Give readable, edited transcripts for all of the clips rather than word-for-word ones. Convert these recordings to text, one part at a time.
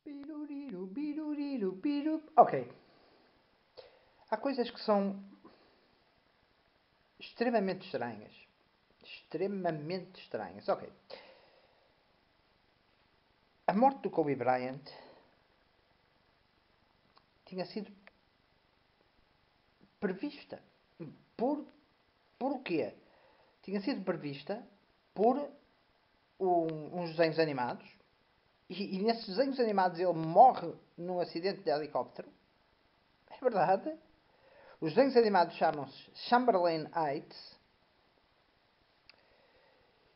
Biruriru, biruriru, biru. Ok. Há coisas que são extremamente estranhas. Extremamente estranhas. Ok. A morte do Kobe Bryant tinha sido prevista. Por, por o quê? Tinha sido prevista por uns desenhos animados. E nesses desenhos animados ele morre num acidente de helicóptero. É verdade. Os desenhos animados chamam-se Chamberlain Heights.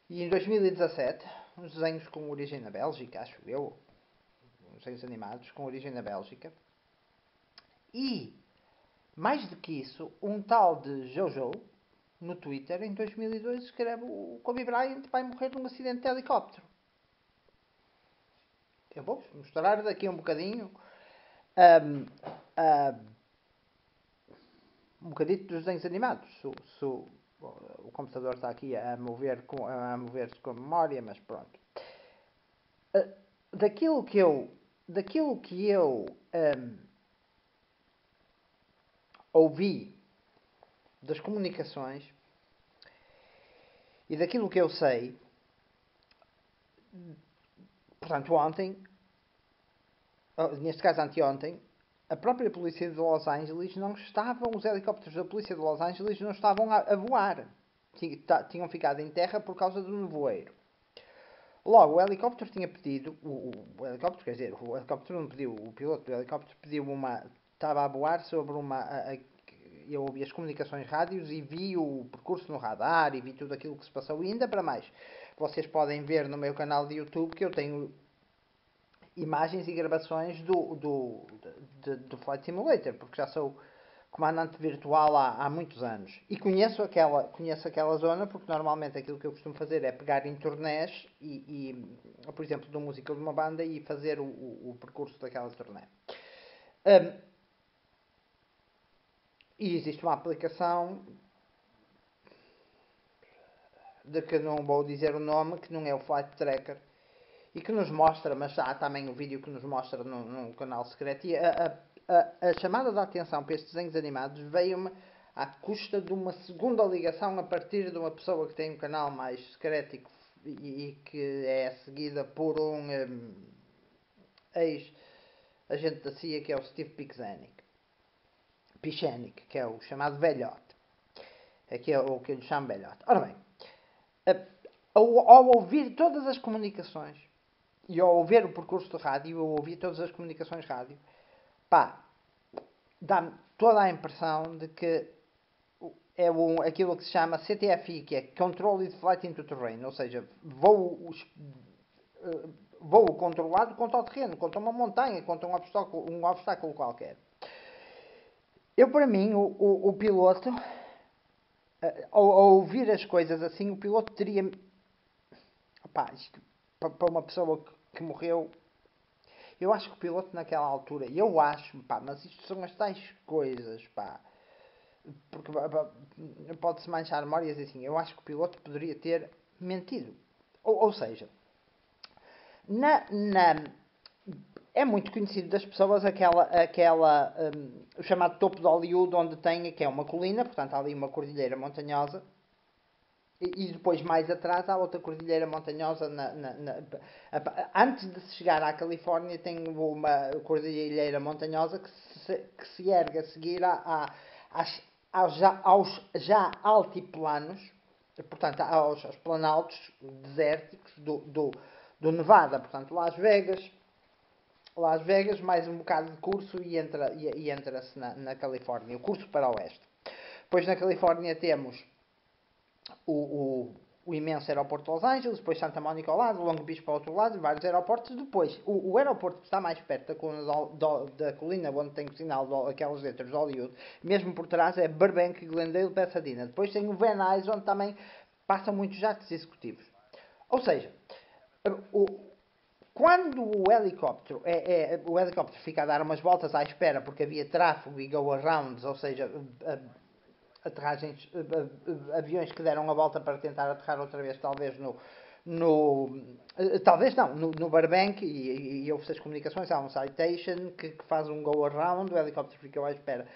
E em 2017, uns desenhos com origem na Bélgica, acho eu. Uns desenhos animados com origem na Bélgica. E, mais do que isso, um tal de Jojo, no Twitter, em 2002, escreve: o Kobe Bryant vai morrer num acidente de helicóptero. Eu vou mostrar daqui um bocadinho um bocadito dos desenhos animados. O computador está aqui a mover com a memória, mas pronto. Daquilo que eu ouvi das comunicações e daquilo que eu sei, portanto ontem, neste caso anteontem, a própria polícia de Los Angeles não estavam, os helicópteros da polícia de Los Angeles não estavam a voar. Tinham ficado em terra por causa do nevoeiro. Logo, o helicóptero tinha pedido, o helicóptero, quer dizer, o helicóptero não pediu, o piloto do helicóptero pediu estava a voar sobre eu ouvi as comunicações rádios e vi o percurso no radar e vi tudo aquilo que se passou e ainda para mais. Vocês podem ver no meu canal de YouTube que eu tenho imagens e gravações do Flight Simulator, porque já sou comandante virtual há muitos anos. E conheço aquela zona, porque normalmente aquilo que eu costumo fazer é pegar em turnés por exemplo, de uma música de uma banda e fazer o percurso daquela turnê. E existe uma aplicação de que não vou dizer o nome, que não é o Flight Tracker, e que nos mostra, mas há também o vídeo que nos mostra num canal secreto. E a chamada de atenção para estes desenhos animados veio-me à custa de uma segunda ligação a partir de uma pessoa que tem um canal mais secreto e que é seguida por um ex-agente da CIA, que é o Steve Pichenick, que é o chamado velhote. Aqui é o que eu lhe chamo velhote. Ora bem, ao ouvir todas as comunicações e ao ouvir o percurso de rádio, eu ouvi todas as comunicações rádio, dá-me toda a impressão de que é aquilo que se chama CTFI, que é Controlled Flight into Terrain, ou seja, voo controlado contra o terreno, contra uma montanha, contra um obstáculo qualquer. Eu, para mim, o piloto, ao ouvir as coisas assim, o piloto teria... isto, para uma pessoa que morreu, eu acho que o piloto naquela altura, mas isto são as tais coisas, porque pode-se manchar memórias assim, eu acho que o piloto poderia ter mentido. Ou seja, é muito conhecido das pessoas o chamado topo de Hollywood, onde tem, que é uma colina, portanto há ali uma cordilheira montanhosa, e depois mais atrás há outra cordilheira montanhosa antes de se chegar à Califórnia tem uma cordilheira montanhosa que se ergue a seguir aos já altiplanos, portanto aos planaltos desérticos do Nevada, portanto Las Vegas mais um bocado de curso e entra-se na Califórnia, o curso para o oeste. Depois na Califórnia temos o imenso aeroporto de Los Angeles, depois Santa Mónica ao lado, Long Beach para o outro lado, vários aeroportos. Depois, o aeroporto que está mais perto da colina onde tem o sinal aquelas letras de Hollywood, mesmo por trás, é Burbank, Glendale, Pasadena. Depois tem o Van Nuys, onde também passam muitos jatos executivos. Ou seja, quando o helicóptero fica a dar umas voltas à espera porque havia tráfego e go-arounds, ou seja, aterragens, aviões que deram a volta para tentar aterrar outra vez, talvez talvez não, no Burbank, e houve essas comunicações, há um citation que faz um go-around, o helicóptero ficou à espera,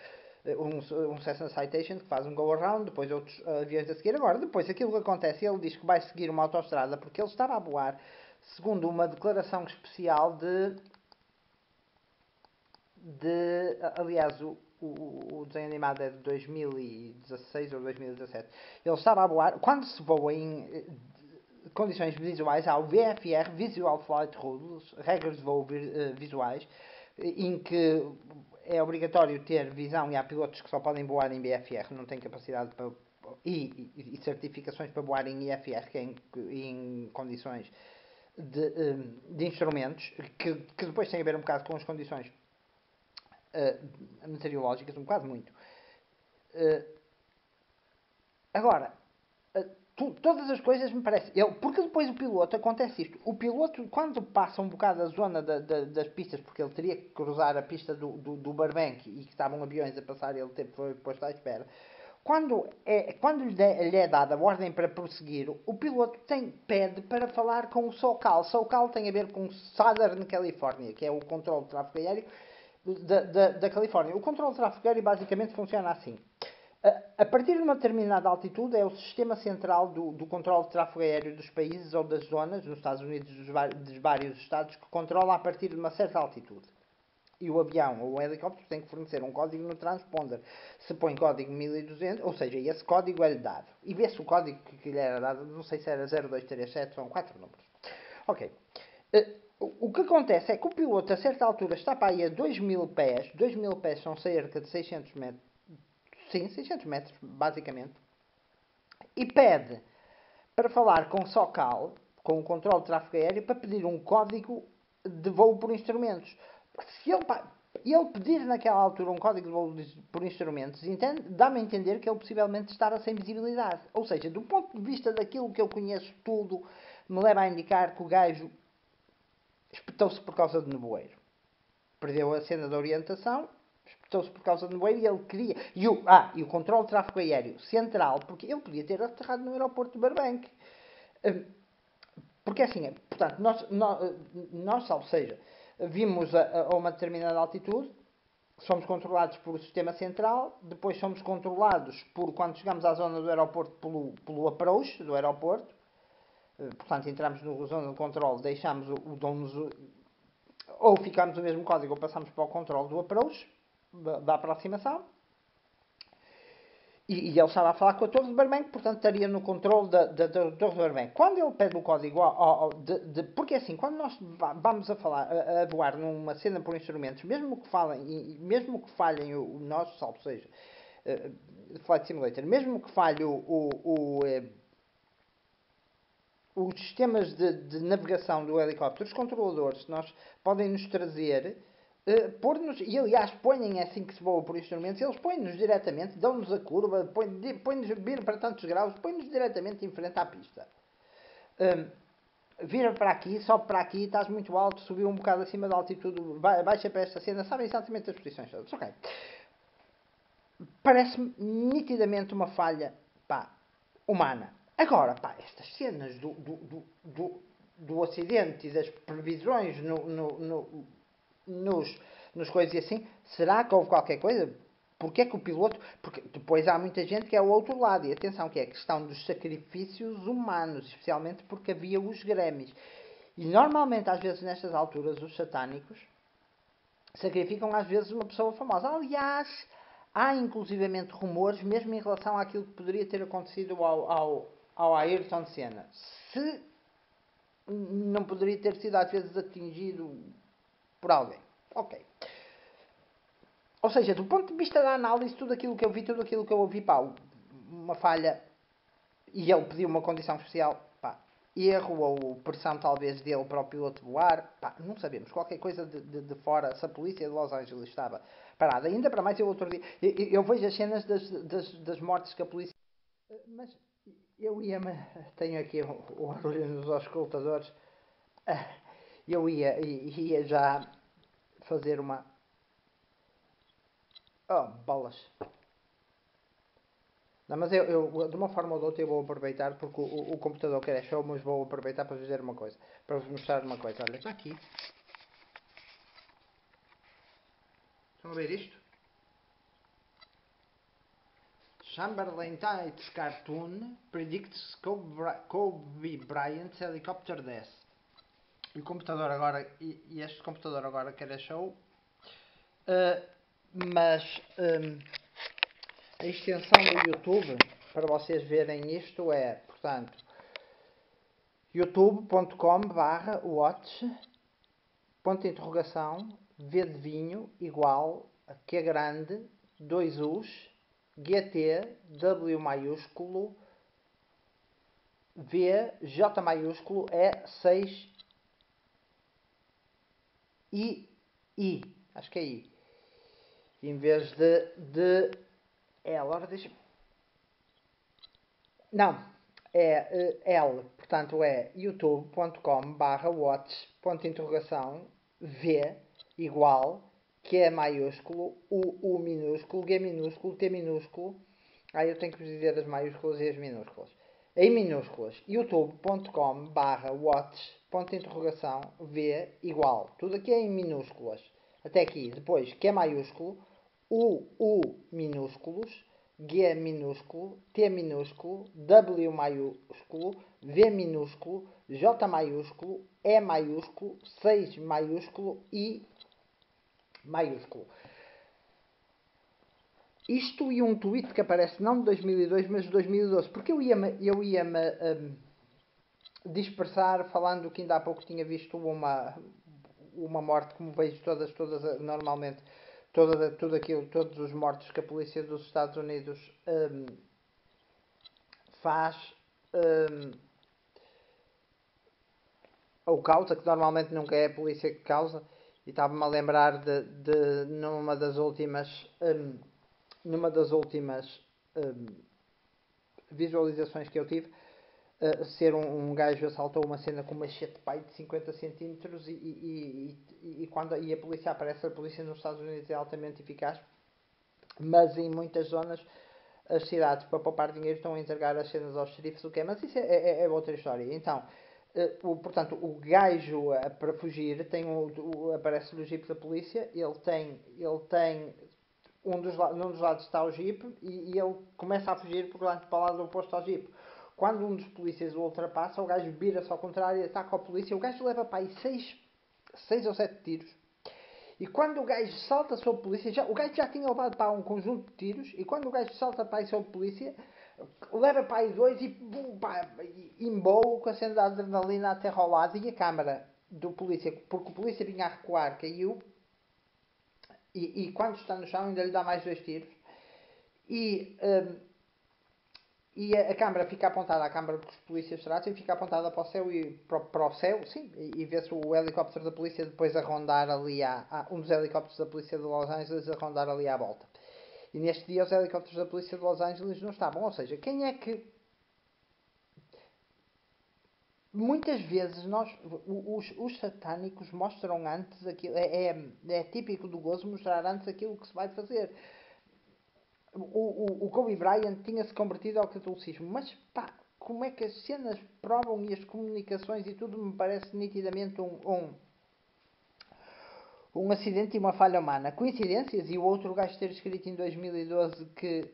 um Cessna Citation que faz um go-around, depois outros aviões a seguir. Agora, depois aquilo que acontece, ele diz que vai seguir uma autoestrada porque ele estava a voar, segundo uma declaração especial aliás, o desenho animado é de 2016 ou 2017. Ele estava a voar, quando se voa em condições visuais, há o VFR, Visual Flight Rules, regras de voo visuais, em que é obrigatório ter visão e há pilotos que só podem voar em VFR, não têm capacidade para, e certificações para voar em IFR, que é em condições de instrumentos, que depois tem a ver um bocado com as condições meteorológicas, um bocado muito. Agora, todas as coisas me parecem. Porque depois o piloto, acontece isto. O piloto, quando passa um bocado a zona das pistas, porque ele teria que cruzar a pista do Burbank e que estavam aviões a passar, ele foi posto à espera. Quando lhe é dada a ordem para prosseguir, o piloto pede para falar com o SOCAL. SOCAL tem a ver com Southern California, que é o controle de tráfego aéreo da Califórnia. O controle de tráfego aéreo basicamente funciona assim. A partir de uma determinada altitude é o sistema central do controle de tráfego aéreo dos países ou das zonas, nos Estados Unidos, dos vários estados, que controla a partir de uma certa altitude. E o avião ou o helicóptero tem que fornecer um código no transponder. Se põe código 1200, ou seja, esse código é-lhe dado. E vê-se o código que lhe era dado, não sei se era 0237, são 4 números. Ok. O que acontece é que o piloto a certa altura está para aí a 2000 pés. 2000 pés são cerca de 600 metros. Sim, 600 metros, basicamente. E pede para falar com o SOCAL, com o controle de tráfego aéreo, para pedir um código de voo por instrumentos. Se ele pedir naquela altura um código de voo por instrumentos, dá-me a entender que ele possivelmente estará sem visibilidade. Ou seja, do ponto de vista daquilo que eu conheço tudo, me leva a indicar que o gajo espetou-se por causa de nevoeiro. Perdeu a cena da orientação, espetou-se por causa de nevoeiro e ele queria. E o controle de tráfego aéreo central, porque ele podia ter aterrado no aeroporto de Burbank. Porque assim, portanto, nós ou seja, vimos a uma determinada altitude, somos controlados por o sistema central, depois somos controlados por, quando chegamos à zona do aeroporto, pelo approach do aeroporto. Portanto, entramos na zona de controle, deixamos ou ficamos no mesmo código ou passamos para o controle do approach, da aproximação. E ele estava a falar com a Torre de Burbank, portanto estaria no controle da Torre de Burbank. Quando ele pede o código, porque assim, quando nós vamos a voar numa cena por instrumentos, mesmo que falhem o nosso, salvo seja, Flight Simulator, mesmo que falhe os sistemas de navegação do helicóptero, os controladores, nós podem nos trazer, pôr-nos, e aliás põem assim que se voa por instrumentos, eles põem-nos diretamente, dão-nos a curva, põem-nos, viram para tantos graus, põem-nos diretamente em frente à pista. Vira para aqui, sobe para aqui, estás muito alto, subiu um bocado acima da altitude, baixa para esta cena, sabem exatamente as posições todas. Ok. Parece-me nitidamente uma falha, humana. Agora, estas cenas do acidente e das previsões nos coisas e assim, será que houve qualquer coisa? Porque é que o piloto... Porque depois há muita gente que é o outro lado. E atenção, que é a questão dos sacrifícios humanos, especialmente porque havia os Grêmios. E normalmente, às vezes, nestas alturas, os satânicos sacrificam, às vezes, uma pessoa famosa. Aliás, há inclusivamente rumores, mesmo em relação àquilo que poderia ter acontecido ao Ayrton Senna. Se não poderia ter sido, às vezes, atingido por alguém. Ok. Ou seja, do ponto de vista da análise, tudo aquilo que eu vi, tudo aquilo que eu ouvi, uma falha, e ele pediu uma condição especial, erro ou pressão talvez dele para o piloto voar, não sabemos. Qualquer coisa de fora, se a polícia de Los Angeles estava parada. Ainda para mais, eu outro dia, eu vejo as cenas das mortes que a polícia... Mas eu tenho aqui o barulho nos auscultadores, eu ia já fazer uma... Oh, bolas. Não, mas eu, de uma forma ou de outra, eu vou aproveitar, porque o computador quer é show, mas vou aproveitar para vos dizer uma coisa. Para vos mostrar uma coisa. Olha, está aqui. Estão a ver isto? Chamberlain Tights Cartoon predicts Kobe Bryant's helicopter death. E o computador agora, e este computador agora quer é show. Mas a extensão do YouTube, para vocês verem isto, é, portanto, youtube.com/watch, ponto de interrogação, V de vinho, igual, Q grande, 2 U's, GT, W maiúsculo, V, J maiúsculo, E, 6, I, acho que é I, em vez de L, agora deixa. Não, é L, portanto é youtube.com/watch, ponto de interrogação, V, igual, Q é maiúsculo, U minúsculo, G minúsculo, T minúsculo. Aí eu tenho que vos dizer as maiúsculas e as minúsculas. Em minúsculas, youtube.com/watch, ponto de interrogação, V, igual. Tudo aqui é em minúsculas. Até aqui. Depois, Q maiúsculo, U minúsculos, G minúsculo, T minúsculo, W maiúsculo, V minúsculo, J maiúsculo, E maiúsculo, 6 maiúsculo, I maiúsculo. Isto e um tweet que aparece não de 2002, mas de 2012. Porque eu ia-me dispersar falando que ainda há pouco tinha visto uma morte, como vejo todas normalmente, tudo aquilo, todos os mortos que a polícia dos Estados Unidos faz ou causa, que normalmente nunca é a polícia que causa, e estava-me a lembrar de numa das últimas visualizações que eu tive, ser um gajo assaltou uma cena com uma machete pai de 50 centímetros e quando a polícia aparece, a polícia nos Estados Unidos é altamente eficaz, mas em muitas zonas as cidades, para poupar dinheiro, estão a entregar as cenas aos xerifes, o que é, mas isso é outra história. Então, portanto, o gajo para fugir tem aparece-lhe o jeep da polícia, ele tem num dos lados está o jeep e ele começa a fugir para o lado oposto ao jeep. Quando um dos polícias o ultrapassa, o gajo vira-se ao contrário e ataca a polícia. O gajo leva para aí 6 ou 7 tiros. E quando o gajo salta sobre a polícia, o gajo já tinha levado para um conjunto de tiros. E quando o gajo salta para aí sobre a polícia, leva para aí 2 e embou com a cena da adrenalina até ao lado. E a câmara do polícia, porque o polícia vinha a recuar, caiu. E quando está no chão, ainda lhe dá mais 2 tiros. E a câmara fica apontada, a câmara que os polícias tratam, fica apontada para o céu para o céu, sim, e vê-se o helicóptero da polícia depois a rondar ali um dos helicópteros da polícia de Los Angeles a rondar ali à volta. E neste dia os helicópteros da polícia de Los Angeles não estavam, ou seja, quem é que muitas vezes os satânicos mostram antes aquilo, é típico do gozo mostrar antes aquilo que se vai fazer. O Kobe Bryant tinha-se convertido ao catolicismo, mas pá, como é que as cenas provam e as comunicações e tudo me parece nitidamente um acidente e uma falha humana. Coincidências? E o outro gajo ter escrito em 2012 que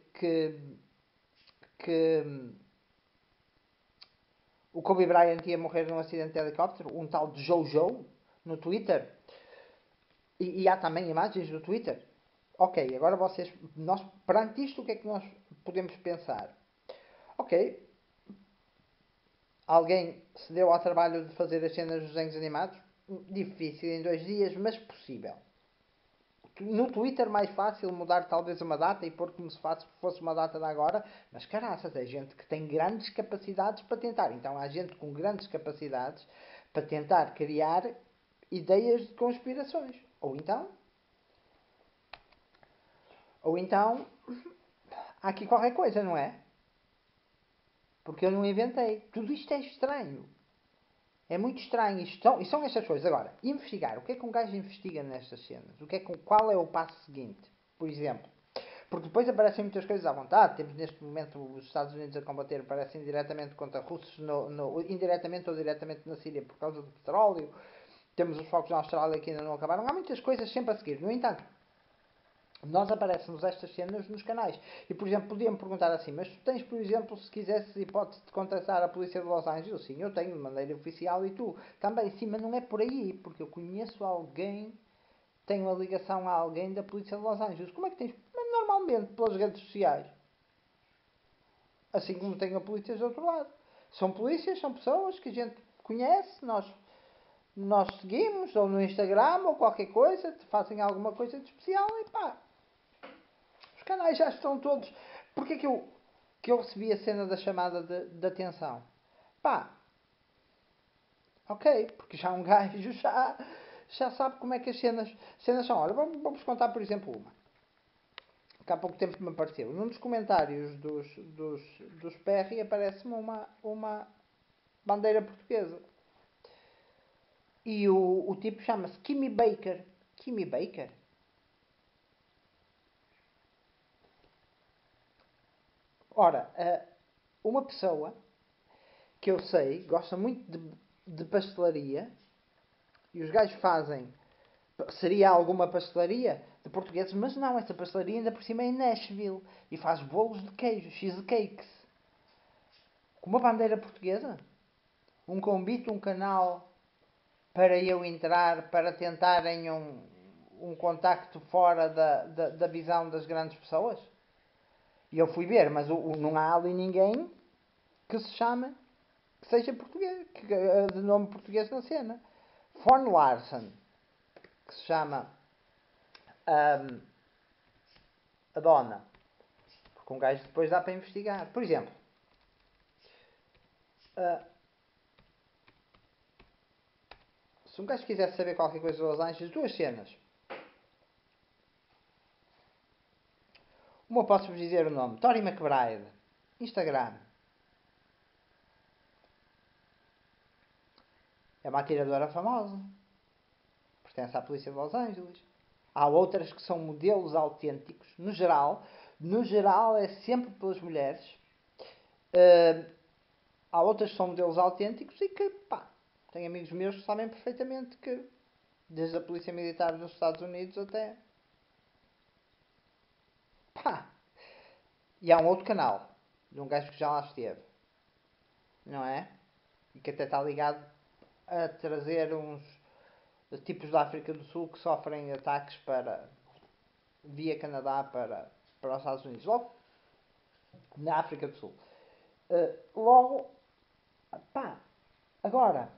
o Kobe Bryant ia morrer num acidente de helicóptero, um tal de Jojo, no Twitter. E há também imagens no Twitter. Ok, agora nós, perante isto, o que é que nós podemos pensar? Ok, alguém se deu ao trabalho de fazer as cenas dos desenhos animados? Difícil em 2 dias, mas possível. No Twitter mais fácil mudar talvez uma data e pôr como se fosse uma data de agora, mas caraças, é gente que tem grandes capacidades para tentar. Então há gente com grandes capacidades para tentar criar ideias de conspirações. Ou então há aqui qualquer coisa, não é? Porque eu não inventei. Tudo isto é estranho. É muito estranho. E são estas coisas. Agora, investigar. O que é que um gajo investiga nestas cenas? Qual é o passo seguinte? Por exemplo, Porque depois aparecem muitas coisas à vontade. Temos neste momento os Estados Unidos a combater, parecem diretamente contra russos, indiretamente ou diretamente na Síria por causa do petróleo. Temos os focos na Austrália que ainda não acabaram. Há muitas coisas sempre a seguir. No entanto, nós aparecemos estas cenas nos canais. E, por exemplo, podiam-me perguntar assim, mas tu tens, por exemplo, se quisesse hipótese de contactar a polícia de Los Angeles? Sim, eu tenho, de maneira oficial, e tu também. Sim, mas não é por aí, porque eu conheço alguém, tenho uma ligação a alguém da polícia de Los Angeles. Como é que tens? Mas, normalmente, pelas redes sociais. Assim como tenho a polícia do outro lado. São polícias, são pessoas que a gente conhece, nós seguimos, ou no Instagram, ou qualquer coisa, fazem alguma coisa de especial e pá. Os canais já estão todos. Porquê que eu recebi a cena da chamada de atenção? Pá, ok, porque já um gajo já sabe como é que as cenas são. Olha, vamos contar, por exemplo, uma. Que há pouco tempo me apareceu. Num dos comentários dos Perry aparece-me uma bandeira portuguesa. E o tipo chama-se Kimmy Baker. Kimmy Baker? Ora, uma pessoa que eu sei gosta muito de pastelaria e os gajos fazem. Seria alguma pastelaria de portugueses, mas não, essa pastelaria ainda por cima é em Nashville e faz bolos de queijo, cheesecakes. Com uma bandeira portuguesa? Um convite, um canal para eu entrar, para tentarem um contacto fora da visão das grandes pessoas? E eu fui ver, mas não há ali ninguém que se chame, que seja português, de nome português na cena. Von Larsen, que se chama a dona. Porque um gajo depois dá para investigar. Por exemplo, uh, se um gajo quisesse saber qualquer coisa de Los Angeles, duas cenas. Uma posso-vos dizer o nome. Tori McBride. Instagram. É uma atiradora famosa. Pertence à polícia de Los Angeles. Há outras que são modelos autênticos. No geral é sempre pelas mulheres. Há outras que são modelos autênticos e que, pá, tenho amigos meus que sabem perfeitamente que, desde a polícia militar dos Estados Unidos até, pá. E há um outro canal, de um gajo que já lá esteve, não é? E que até está ligado a trazer uns tipos da África do Sul que sofrem ataques via Canadá para os Estados Unidos. Logo, na África do Sul. Logo, pá, agora,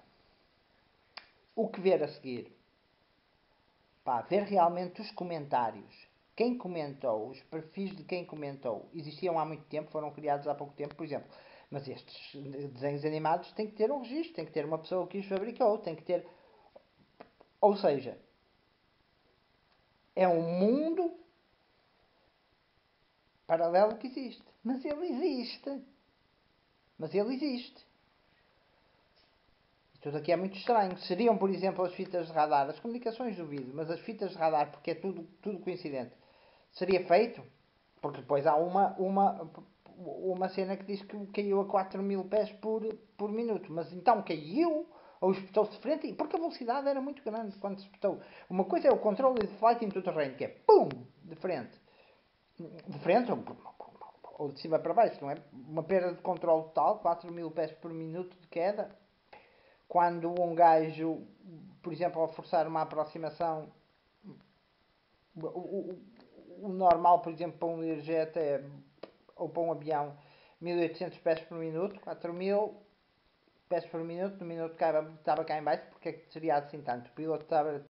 o que ver a seguir? Pá, ver realmente os comentários. Quem comentou, os perfis de quem comentou, existiam há muito tempo, foram criados há pouco tempo, por exemplo. Mas estes desenhos animados têm que ter um registro, tem que ter uma pessoa que os fabricou, tem que ter. Ou seja, é um mundo paralelo que existe. Mas ele existe. Mas ele existe. E tudo aqui é muito estranho. Seriam, por exemplo, as fitas de radar, as comunicações do vídeo, mas as fitas de radar, porque é tudo coincidente, seria feito? Porque depois há uma cena que diz que caiu a 4.000 pés por minuto. Mas então caiu ou espetou-se de frente? Porque a velocidade era muito grande quando se espetou. Uma coisa é o controle de flight into terreno, que é pum, de frente. De frente ou de cima para baixo, não é? Uma perda de controle total, 4.000 pés por minuto de queda. Quando um gajo, por exemplo, ao forçar uma aproximação, o normal, por exemplo, para um Learjet ou para um avião, 1.800 pés por minuto, 4.000 pés por minuto, no minuto estava cá em baixo, porque é que seria assim tanto? O piloto estava